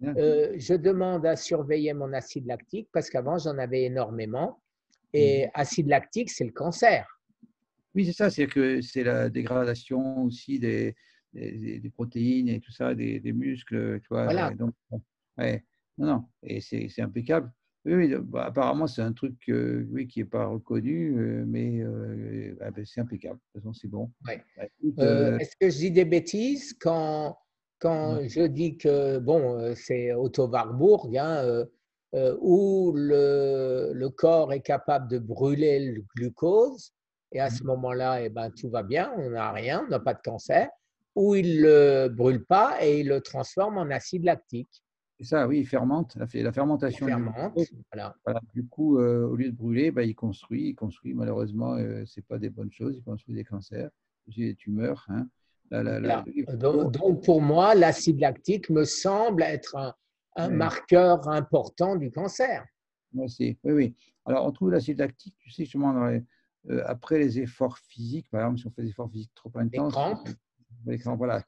oui. Je demande à surveiller mon acide lactique parce qu'avant, j'en avais énormément. Et acide lactique, c'est le cancer. Oui, c'est ça, c'est que c'est la dégradation aussi des protéines et tout ça, des muscles, tu vois. Voilà. Donc, ouais, non, et c'est impeccable. Oui, oui, bah, apparemment, c'est un truc oui, qui n'est pas reconnu, mais ben, c'est impeccable. De toute façon, c'est bon. Ouais. Bah, écoute, Est-ce que je dis des bêtises quand je dis que, bon, c'est Otto Warburg, hein, où le corps est capable de brûler le glucose, et à ce moment-là, eh ben, tout va bien, on n'a rien, on n'a pas de cancer, ou il ne le brûle pas et il le transforme en acide lactique. c'est ça, oui, il fermente, la Il fermentation du fermente, glucose. voilà. Voilà. Du coup, au lieu de brûler, bah, il construit. Il construit, malheureusement, ce n'est pas des bonnes choses. Il construit des cancers, des tumeurs. Hein. Voilà. Donc, pour moi, l'acide lactique me semble être un Ouais, marqueur important du cancer. moi aussi. Oui, oui. Alors, on trouve l'acide lactique, tu sais, justement, après les efforts physiques, par exemple, si on fait des efforts physiques trop Les intenses, crampes, voilà,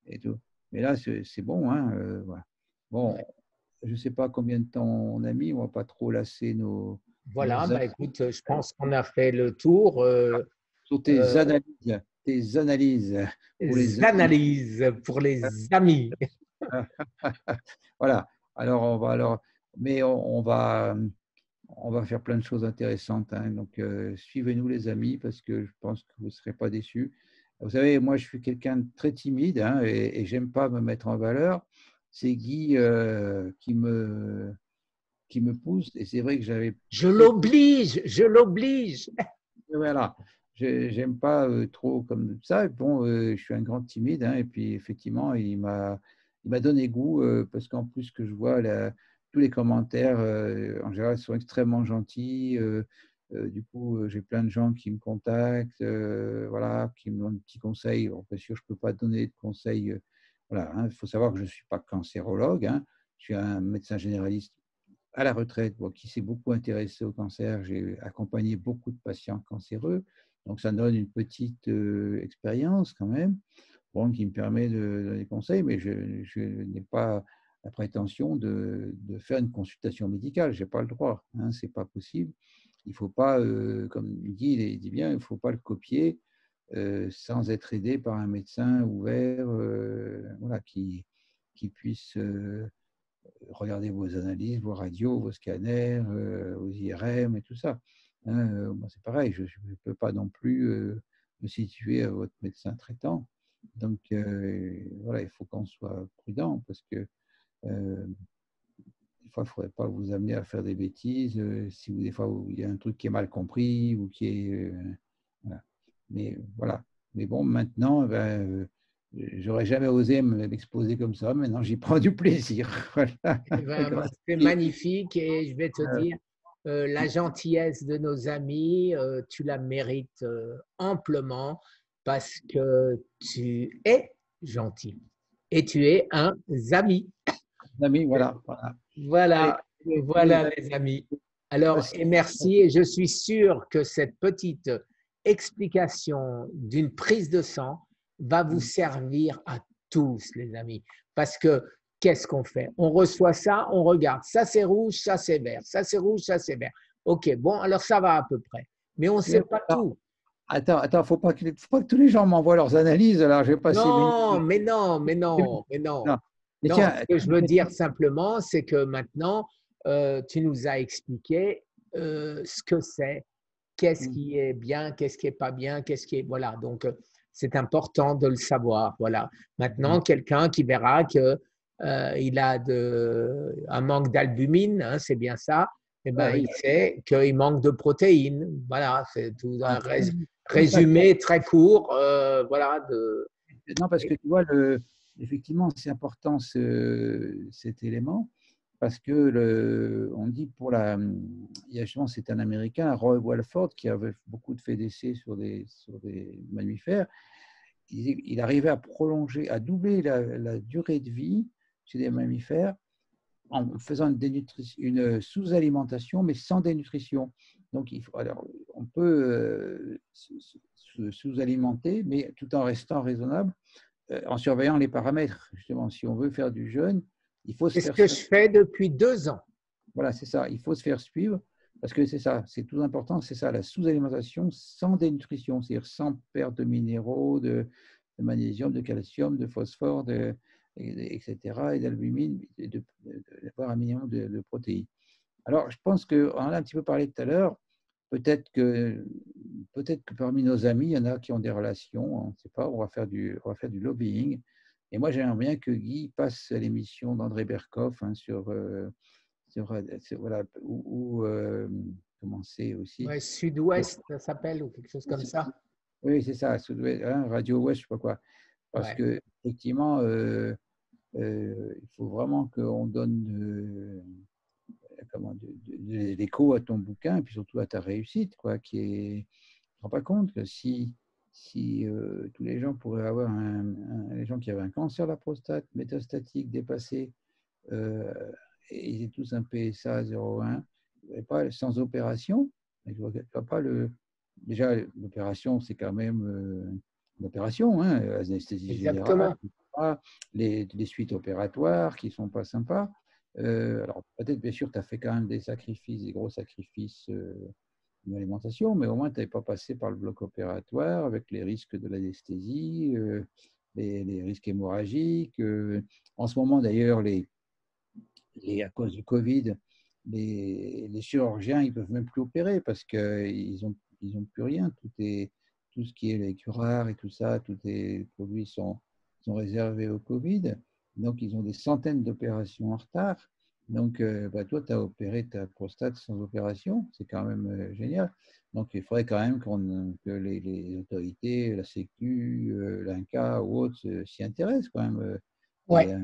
et tout. Mais là, c'est bon. Hein, voilà. Bon, ouais. je ne sais pas combien de temps on a mis. On ne va pas trop lasser Voilà, nos bah, écoute, je pense qu'on a fait le tour. sur Euh, tes analyses pour les amis. Analyses pour les amis. Voilà. Mais on va faire plein de choses intéressantes. Hein. Donc, suivez-nous, les amis, parce que je pense que vous ne serez pas déçus. Vous savez, moi, je suis quelqu'un de très timide hein, et j'aime pas me mettre en valeur. C'est Guy qui me pousse. Et c'est vrai que j'avais Je très peu. l'oblige, je l'oblige. Voilà. J'aime pas trop comme ça. Et bon, je suis un grand timide. Hein, et puis, effectivement, il m'a donné goût parce qu'en plus que je vois tous les commentaires, en général, sont extrêmement gentils. Du coup, j'ai plein de gens qui me contactent, voilà, qui me donnent des petits conseils. Bon, bien sûr, je ne peux pas donner de conseils. Voilà, hein. Il faut savoir que je ne suis pas cancérologue. Hein. Je suis un médecin généraliste à la retraite, bon, qui s'est beaucoup intéressé au cancer. J'ai accompagné beaucoup de patients cancéreux. Donc, ça donne une petite expérience quand même, bon, qui me permet de donner des conseils, mais je n'ai pas la prétention de faire une consultation médicale. Je n'ai pas le droit. Hein, ce n'est pas possible. Il ne faut pas, comme Guy il dit bien, il ne faut pas le copier sans être aidé par un médecin ouvert voilà, qui puisse regarder vos analyses, vos radios, vos scanners, vos IRM et tout ça. Hein, moi, c'est pareil, je ne peux pas non plus me situer à votre médecin traitant. Donc, voilà, il faut qu'on soit prudent parce que des fois, il ne faudrait pas vous amener à faire des bêtises. Si des fois, il y a un truc qui est mal compris ou qui est. Voilà. Mais voilà. Mais bon, maintenant, ben, j'aurais jamais osé m'exposer comme ça. Maintenant, j'y prends du plaisir. Voilà. Eh ben, Grâce à c'est Dieu. magnifique et je vais te dire, La gentillesse de nos amis, tu la mérites amplement parce que tu es gentil et tu es un ami. Amis, voilà, voilà. Allez, Voilà, tous les voilà amis, les amis. Alors, passez- et merci, et je suis sûr que cette petite explication d'une prise de sang va vous servir à tous, les amis. Parce que qu'est-ce qu'on fait? On reçoit ça, on regarde, ça c'est rouge, ça c'est vert, ça c'est rouge, ça c'est vert. Ok, bon, alors ça va à peu près. Mais on ne Oui, sait pas attends, tout. attends, faut pas que tous les gens m'envoient leurs analyses. Alors, je vais passer mes Non, nuits. mais non, mais non, mais non. Non. Mais Non, tiens, ce que je veux dire simplement, c'est que maintenant, tu nous as expliqué ce que c'est, qu'est-ce qui est bien, qu'est-ce qui est pas bien, qu'est-ce qui est… Voilà, donc c'est important de le savoir. Voilà. Maintenant, quelqu'un qui verra que il a un manque d'albumine, hein, c'est bien ça, eh ouais, ben, il oui, sait qu'il manque de protéines. Voilà, c'est tout un voilà. C'est ça. résumé très court. Voilà, Non, parce que tu vois, effectivement, c'est important cet élément, parce que on dit il y a justement, c'est un Américain, Roy Walford, qui avait beaucoup de faits d'essai sur des mammifères. Il arrivait à prolonger, à doubler la durée de vie chez des mammifères en faisant une sous-alimentation, mais sans dénutrition. Donc, alors, on peut se sous-alimenter, mais tout en restant raisonnable, en surveillant les paramètres. Justement, si on veut faire du jeûne, il faut se c'est ce faire que suivre. je fais depuis 2 ans. Voilà, c'est ça. Il faut se faire suivre parce que c'est ça, c'est tout important, c'est ça, la sous-alimentation sans dénutrition, c'est-à-dire sans perte de minéraux, de magnésium, de calcium, de phosphore, etc., et d'albumine, d'avoir un minimum de protéines. Alors, je pense qu'on en a un petit peu parlé tout à l'heure. Peut-être que parmi nos amis, il y en a qui ont des relations. On ne sait pas. On va faire du lobbying. Et moi, j'aimerais bien que Guy passe l'émission d'André Berkoff, hein, voilà, comment c'est aussi. Ouais, Sud-Ouest, ça s'appelle, ou quelque chose comme ça. Oui, c'est ça. Hein, Radio Ouest, je ne sais pas quoi. Parce Ouais. que effectivement, il faut vraiment qu'on donne de l'écho à ton bouquin et puis surtout à ta réussite, quoi, qui est… Tu te rends pas compte que si tous les gens pourraient avoir les gens qui avaient un cancer de la prostate métastatique dépassé, euh, et ils aient tous un PSA 0,1, pas sans opération, je vois pas déjà l'opération, c'est quand même une opération, hein, anesthésie générale, Exactement. les suites opératoires qui sont pas sympas. Alors peut-être, bien sûr, tu as fait quand même des sacrifices, des gros sacrifices d'alimentation, mais au moins tu n'avais pas passé par le bloc opératoire avec les risques de l'anesthésie, les risques hémorragiques. En ce moment, d'ailleurs, à cause du Covid, les chirurgiens, ils ne peuvent même plus opérer parce qu'ils ont plus rien. Tout ce qui est les curares et tout ça, tous les produits sont réservés au Covid. Donc, ils ont des centaines d'opérations en retard. Donc, toi, tu as opéré ta prostate sans opération. C'est quand même génial. Donc, il faudrait quand même que les autorités, la Sécu, l'INCA ou autres s'y intéressent quand même. Ouais.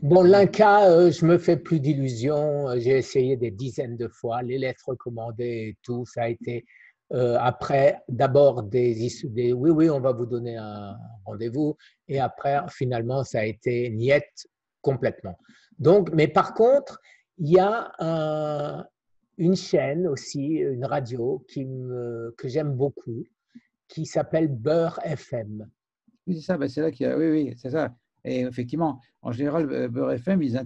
Bon, l'Inca, je me fais plus d'illusions. J'ai essayé des dizaines de fois, les lettres recommandées et tout. Ça a été après, d'abord des oui, oui, on va vous donner un rendez-vous. Et après, finalement, ça a été niet complètement. Donc, mais par contre, il y a une chaîne aussi, une radio que j'aime beaucoup, qui s'appelle Beurre FM. Oui, c'est ça, c'est là qu'il y a. Oui, oui, c'est ça. Et effectivement, en général, Beurre FM, ils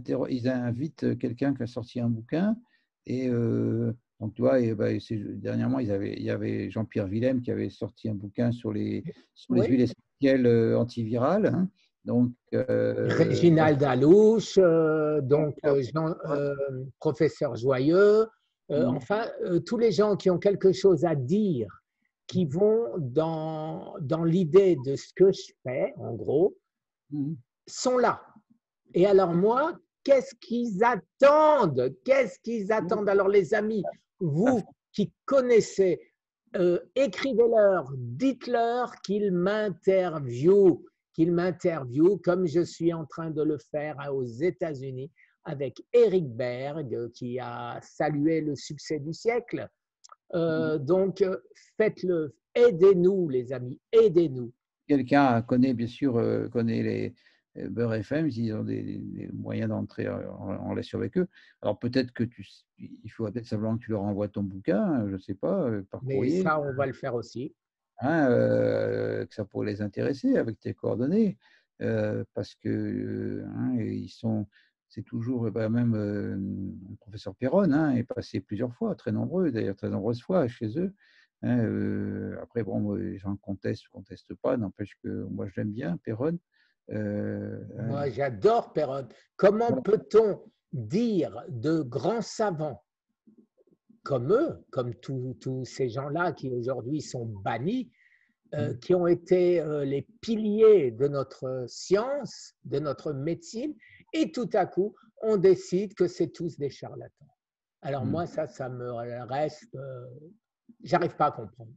invitent quelqu'un qui a sorti un bouquin. Et donc, tu vois, dernièrement, il y avait Jean-Pierre Willem qui avait sorti un bouquin sur les Oui. huiles essentielles antivirales, hein. Donc, Réginald Alouche, donc professeur Joyeux, enfin, tous les gens qui ont quelque chose à dire, qui vont dans l'idée de ce que je fais, en gros, sont là. Et alors moi, qu'est-ce qu'ils attendent? Qu'est-ce qu'ils attendent? Alors les amis, vous qui connaissez, écrivez-leur, dites-leur qu'ils m'interviewent comme je suis en train de le faire aux États-Unis, avec Eric Berg qui a salué le succès du siècle. Donc, faites-le, aidez-nous les amis, aidez-nous. Quelqu'un connaît, bien sûr, connaît les Beurre FM, ils ont des moyens d'entrer en relation avec eux. Alors peut-être que il faut peut-être simplement que tu leur envoies ton bouquin, je ne sais pas, par Mais courrier, ça, on va le faire aussi. hein, que ça pourrait les intéresser avec tes coordonnées, parce que hein, c'est toujours, même le professeur Perron hein, est passé plusieurs fois, très nombreux, d'ailleurs très nombreuses fois chez eux. Hein, après, bon, les gens contestent ou contestent pas, n'empêche que moi je l'aime bien, Perron. Moi, j'adore Perron. Comment Voilà. peut-on dire de grands savants comme eux, comme tous ces gens-là qui aujourd'hui sont bannis, qui ont été les piliers de notre science, de notre médecine, et tout à coup, on décide que c'est tous des charlatans. Alors moi, ça me reste, j'arrive pas à comprendre.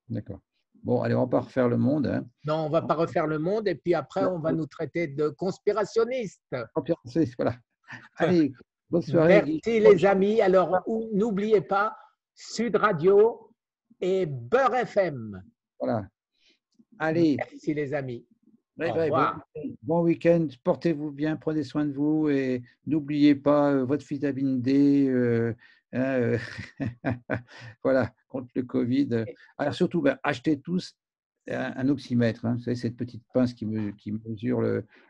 D'accord. Bon, allez, on va pas refaire le monde. Hein. Non, on va pas refaire le monde, et puis après, on va nous traiter de conspirationnistes. Voilà. Allez, bonne soirée, Guy. Merci les amis. Alors, n'oubliez pas, Sud Radio et Beurre FM. Voilà. Allez. Merci les amis. Ouais, Au ouais, revoir. bon week-end, portez-vous bien, prenez soin de vous et n'oubliez pas votre vitamine D, hein, voilà, contre le Covid. Alors surtout, ben, achetez tous un oxymètre, hein, vous savez, cette petite pince qui mesure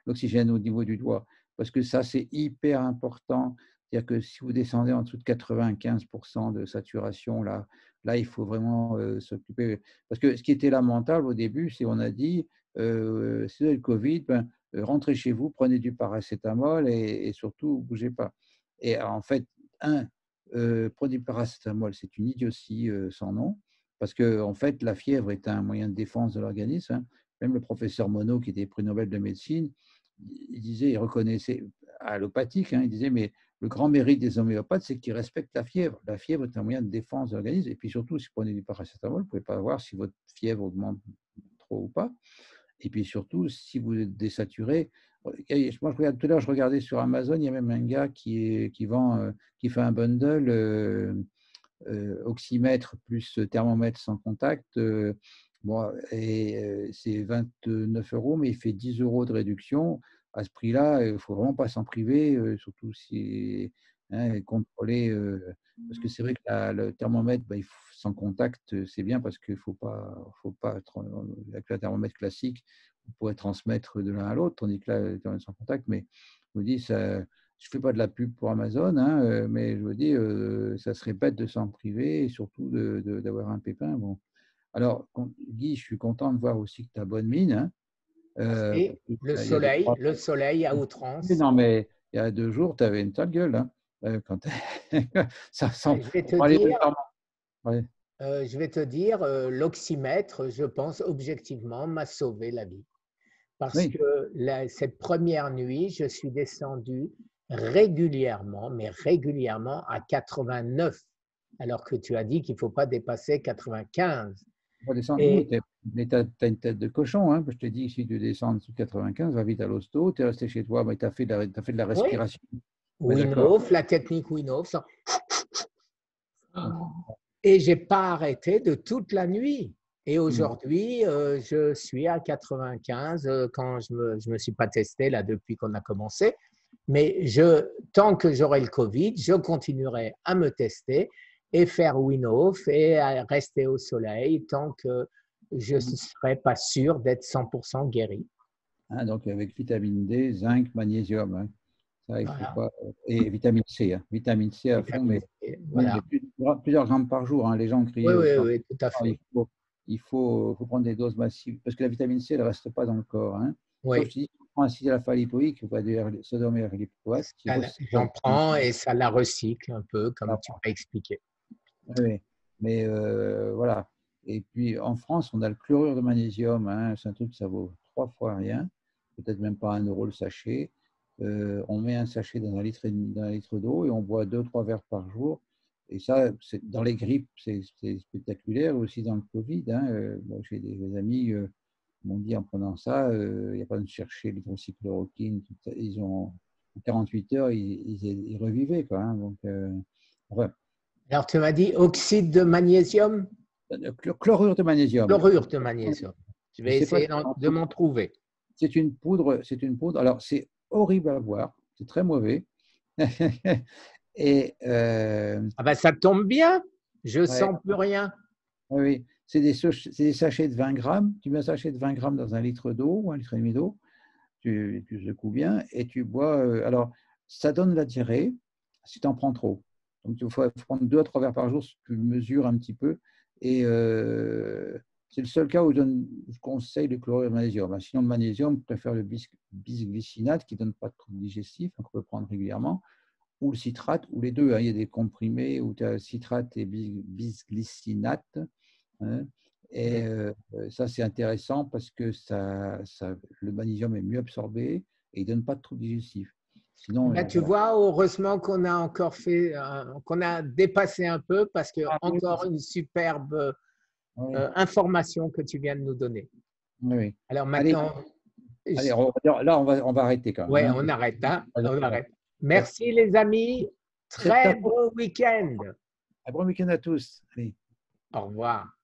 l'oxygène au niveau du doigt, parce que ça, c'est hyper important. C'est-à-dire que si vous descendez en dessous de 95% de saturation, là, il faut vraiment s'occuper. Parce que ce qui était lamentable au début, c'est on a dit, si vous avez le Covid, ben, rentrez chez vous, prenez du paracétamol et surtout, bougez pas. Et en fait, prendre du paracétamol, c'est une idiotie sans nom, parce que en fait, la fièvre est un moyen de défense de l'organisme. Hein. Même le professeur Monod, qui était prix Nobel de médecine, il disait, il reconnaissait allopathique, hein, il disait, mais le grand mérite des homéopathes, c'est qu'ils respectent la fièvre. La fièvre est un moyen de défense de l'organisme. Et puis surtout, si vous prenez du paracétamol, vous ne pouvez pas voir si votre fièvre augmente trop ou pas. Et puis surtout, si vous êtes désaturé, moi, tout à l'heure, je regardais sur Amazon, il y a même un gars qui vend, qui fait un bundle oxymètre plus thermomètre sans contact. Bon, et c'est 29 euros, mais il fait 10 euros de réduction. À ce prix-là, il ne faut vraiment pas s'en priver, surtout si hein, contrôler. Parce que c'est vrai que le thermomètre, bah, sans contact, c'est bien parce qu'il ne faut pas être, avec le thermomètre classique, vous pourrez transmettre de l'un à l'autre, tandis que là, le thermomètre sans contact, mais je vous dis, ça, je ne fais pas de la pub pour Amazon, hein, mais je veux dire, ça serait bête de s'en priver et surtout d'avoir un pépin. Bon. Alors, Guy, je suis content de voir aussi que tu as bonne mine. Hein, Et il y a deux, trois... le soleil à outrance. Non, mais il y a 2 jours, tu avais une sale gueule. Hein, quand ça sent. Je vais On te parlait dire, vulgairement. Ouais. l'oxymètre, je pense objectivement, m'a sauvé la vie. Parce Oui, que cette première nuit, je suis descendu régulièrement, mais régulièrement à 89, alors que tu as dit qu'il ne faut pas dépasser 95. on va descendre. Oui, Et mais tu as une tête de cochon. Hein, je te dis, si tu descends en dessous de 95, va vite à l'hosto, tu es resté chez toi, mais tu as fait t'as fait de la oui, respiration. Oui, d'accord. Wim la technique Wim Hof, et j'ai pas arrêté de toute la nuit. Et aujourd'hui, je suis à 95 quand je me suis pas testé là depuis qu'on a commencé. Mais tant que j'aurai le Covid, je continuerai à me tester et faire Win-Off et à rester au soleil tant que je ne serai pas sûr d'être 100% guéri. Hein, donc avec vitamine D, zinc, magnésium. Hein. Ça, il faut Voilà. pas. Et vitamine C. Hein. Vitamine C à fond, Vitamine mais C, voilà. plusieurs grammes par jour. Hein. Les gens Oui, criaient au oui, plan. oui, tout à Il fait. faut, faut prendre des doses massives. Parce que la vitamine C, elle ne reste pas dans le corps. Hein. Sauf Oui, si tu prends un acide alpha-lipoïque, ou pas du sodium hydroxyapatite, qui recycle la j'en vitamine prends C. et ça la recycle un peu, comme tu Voilà. m'as expliqué. Oui, oui. Mais voilà. Et puis en France, on a le chlorure de magnésium. Hein. C'est un truc, ça vaut 3 fois rien. Peut-être même pas 1 euro le sachet. On met un sachet dans un litre et demi, dans un litre d'eau et on boit 2 ou 3 verres par jour. Et ça, dans les grippes, c'est spectaculaire, aussi dans le Covid. Hein. Moi, j'ai des amis qui m'ont dit en prenant ça, il n'y a pas de chercher l'hydroxychloroquine. Ils ont 48 heures, ils revivaient, quoi. Hein, donc, ouais. Alors, tu m'as dit oxyde de magnésium, Chlorure de magnésium. chlorure de magnésium. Je vais Je sais pas essayer si de m'en trouver. c'est une poudre, c'est une poudre. Alors, c'est horrible à voir, c'est très mauvais. Et Ah ben, ça tombe bien, je ouais, sens plus rien. oui, c'est des sachets de 20 grammes. Tu mets un sachet de 20 grammes dans un litre d'eau ou un litre et demi d'eau. Tu secoues bien et tu bois. Alors, ça donne la diarrhée si tu en prends trop. Donc, il faut prendre 2 à 3 verres par jour si tu mesures un petit peu. Et c'est le seul cas où je conseille le chlorure de magnésium. Sinon, le magnésium, je préfère le bisglycinate qui ne donne pas de troubles digestifs, qu'on peut prendre régulièrement, ou le citrate, ou les deux. Hein. Il y a des comprimés où tu as citrate et bisglycinate. Hein. Et ça, c'est intéressant parce que le magnésium est mieux absorbé et il ne donne pas de troubles digestifs. Sinon, Là, tu voilà. vois, heureusement qu'on a encore fait, qu'on a dépassé un peu parce que Ah, oui, encore une superbe oui, information que tu viens de nous donner. oui, oui. Alors Allez, maintenant, allez, là, on va arrêter quand même. ouais, Hein, on arrête, hein, on voilà. arrête. Merci les amis, Peut-être très bon week-end. un bon week-end à tous. Allez. Au revoir.